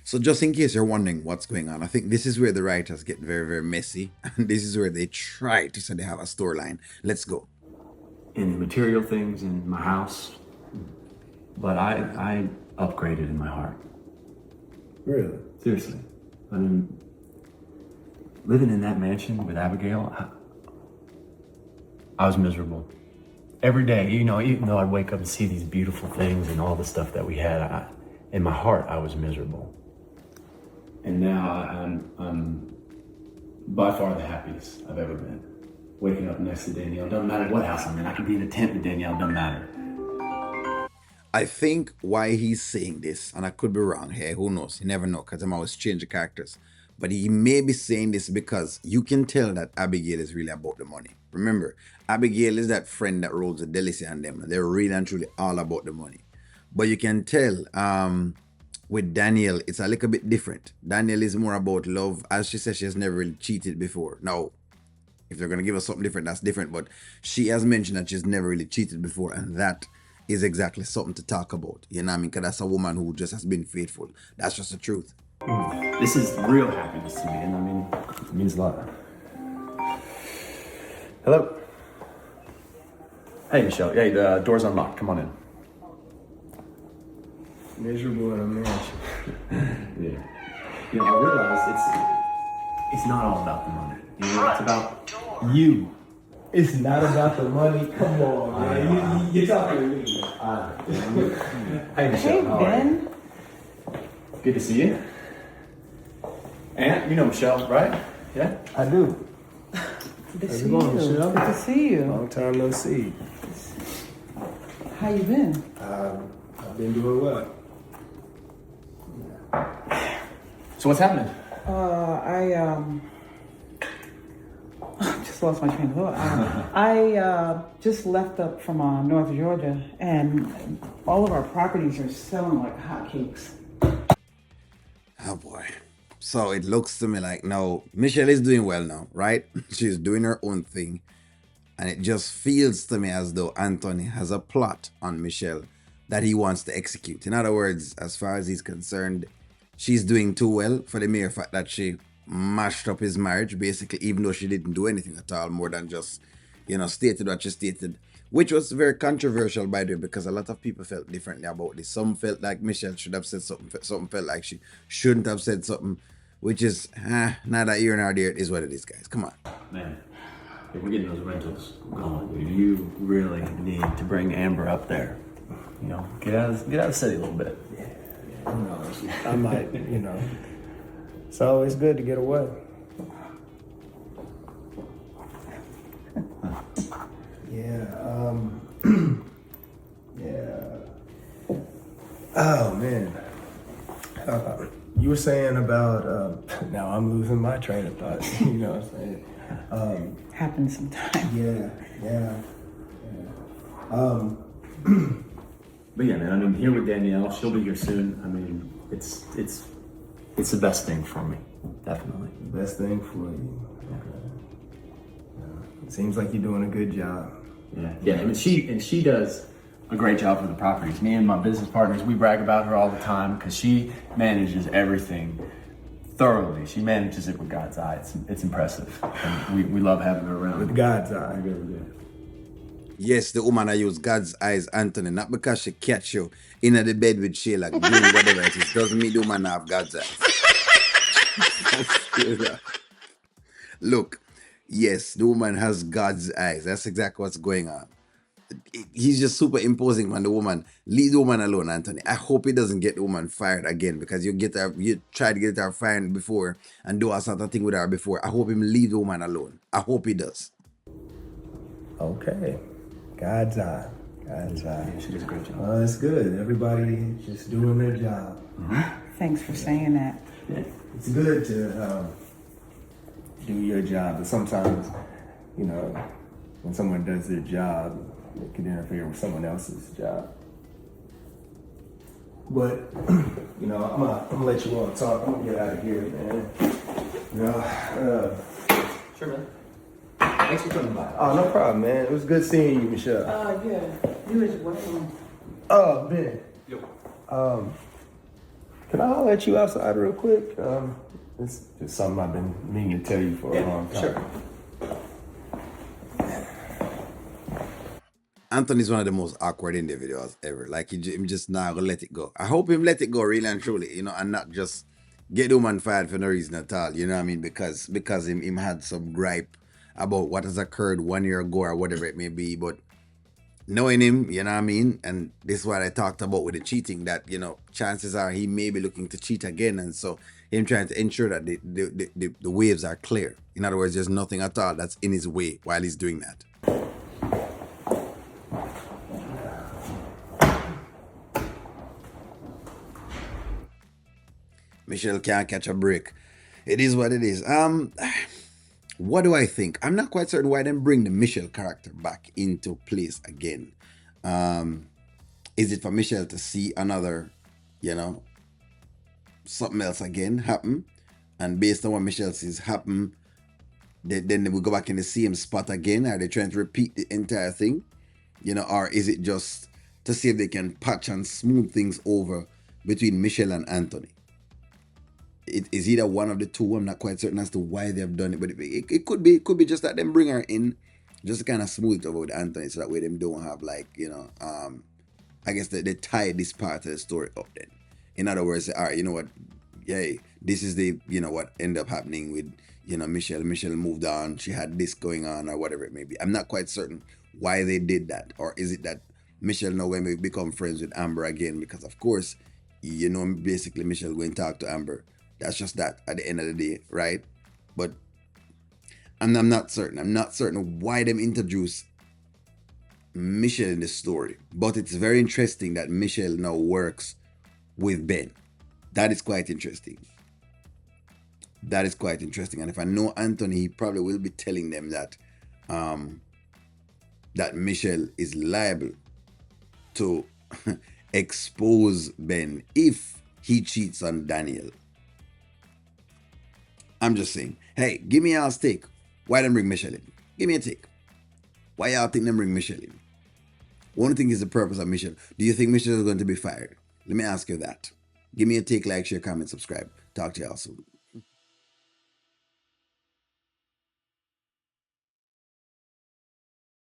So just in case you're wondering what's going on, I think this is where the writers get very, very messy. And this is where they try to say they have a storyline. Let's go. In the material things in my house, but I upgraded in my heart. Really? Seriously. I mean, living in that mansion with Abigail, I was miserable. Every day, even though I'd wake up and see these beautiful things and all the stuff that we had, in my heart, I was miserable. And now I'm by far the happiest I've ever been. Waking up next to Danielle, doesn't matter what house I'm in. I could be in a tent with Danielle, doesn't matter. I think why he's saying this, and I could be wrong here, who knows? You never know, because I'm always changing characters. But he may be saying this because you can tell that Abigail is really about the money. Remember, Abigail is that friend that rolls the delicacy on them. They're really and truly all about the money. But you can tell with Danielle, it's a little bit different. Danielle is more about love. As she says, she has never really cheated before. Now, if they're going to give us something different, that's different. But she has mentioned that she's never really cheated before. And that is exactly something to talk about. You know what I mean? Because that's a woman who just has been faithful. That's just the truth. This is real happiness to me, and I mean, it means a lot. Hello? Hey, Michelle. Hey, the door's unlocked. Come on in. Miserable in a mansion. Yeah. I realize it's not all about the money. It's about you. It's not about the money. Come on, man. You're talking to me. Hey, Michelle. Hey, Ben. Good to see you. And you know Michelle, right? Yeah? I do. Good to How's see it going, you. Michelle? Good to see you. Long time no see. How you been? I've been doing well. So what's happening? I just lost my train of thought. I just left up from North Georgia, and all of our properties are selling like hotcakes. Oh boy. So it looks to me like now Michelle is doing well now, right? She's doing her own thing. And it just feels to me as though Anthony has a plot on Michelle that he wants to execute. In other words, as far as he's concerned, she's doing too well for the mere fact that she mashed up his marriage, basically, even though she didn't do anything at all more than just, stated what she stated, which was very controversial, by the way, because a lot of people felt differently about this. Some felt like Michelle should have said something, some felt like she shouldn't have said something, which is, neither here nor there. It is what it is, guys. Come on. Man, if we're getting those rentals going, dude, you really need to bring Amber up there. Get out of the city a little bit. Yeah. I might, It's always good to get away. Yeah, yeah. Oh, man. You were saying about, now I'm losing my train of thought, you know what I'm saying? Happens sometimes. Yeah. But yeah, man, I mean, here with Danielle, she'll be here soon. I mean, it's the best thing for me, definitely. Best thing for you. Okay. It seems like you're doing a good job. Yeah. I mean, she does a great job with the properties. Me and my business partners, we brag about her all the time because she manages everything thoroughly. She manages it with God's eye. It's impressive, and we love having her around. With God's eye. We really do. Yes, the woman I use God's eyes, Anthony, not because she catch you in the bed with Sheila doing whatever it is. Doesn't mean the woman have God's eyes. Look, yes, the woman has God's eyes. That's exactly what's going on. He's just superimposing on the woman. Leave the woman alone, Anthony. I hope he doesn't get the woman fired again because you tried to get her fired before and do a sort of thing with her before. I hope him leave the woman alone. I hope he does. Okay. God's eye. God's eye. Yeah, she does a great job. Well, it's good. Everybody just doing their job. Thanks for saying that. Yeah. It's good to do your job, but sometimes, when someone does their job, it can interfere with someone else's job. But, I'm gonna let you all talk. I'm gonna get out of here, man. Sure, man. Thanks for coming by. Oh, no problem, man. It was good seeing you, Michelle. Yeah. You as well. Oh, Ben. Yo. Can I holler at you outside real quick? It's just something I've been meaning to tell you for a long time. Sure. Anthony's one of the most awkward individuals ever. Like him just not gonna let it go. I hope him let it go really and truly, and not just get the woman fired for no reason at all. You know what I mean? Because him had some gripe about what has occurred 1 year ago or whatever it may be. But knowing him, you know what I mean? And this is what I talked about with the cheating, that, chances are he may be looking to cheat again. And so him trying to ensure that the waves are clear. In other words, there's nothing at all that's in his way while he's doing that. Michelle can't catch a break. It is what it is. What do I think? I'm not quite certain why they bring the Michelle character back into place again. Is it for Michelle to see another, something else again happen? And based on what Michelle sees happen, then we go back in the same spot again? Are they trying to repeat the entire thing? Or is it just to see if they can patch and smooth things over between Michelle and Anthony? It is either one of the two. I'm not quite certain as to why they've done it, but it could be just that them bring her in just to kind of smooth it over with Anthony, so that way them don't have I guess they tie this part of the story up then. In other words, all right, you know what, yay, this is the what ended up happening with Michelle. Michelle moved on, she had this going on or whatever it may be. I'm not quite certain why they did that, or is it that Michelle now going to become friends with Amber again, because of course basically Michelle going to talk to Amber. That's just that at the end of the day, right? But I'm not certain. I'm not certain why them introduce Michelle in the story. But it's very interesting that Michelle now works with Ben. That is quite interesting. That is quite interesting. And if I know Anthony, he probably will be telling them that that Michelle is liable to expose Ben if he cheats on Danielle. I'm just saying, hey, give me y'all's take. Why them bring Michelle in? Give me a take. Why y'all think them bring Michelle in? What do you think is the purpose of Michelle? Do you think Michelle is going to be fired? Let me ask you that. Give me a take, like, share, comment, subscribe. Talk to y'all soon.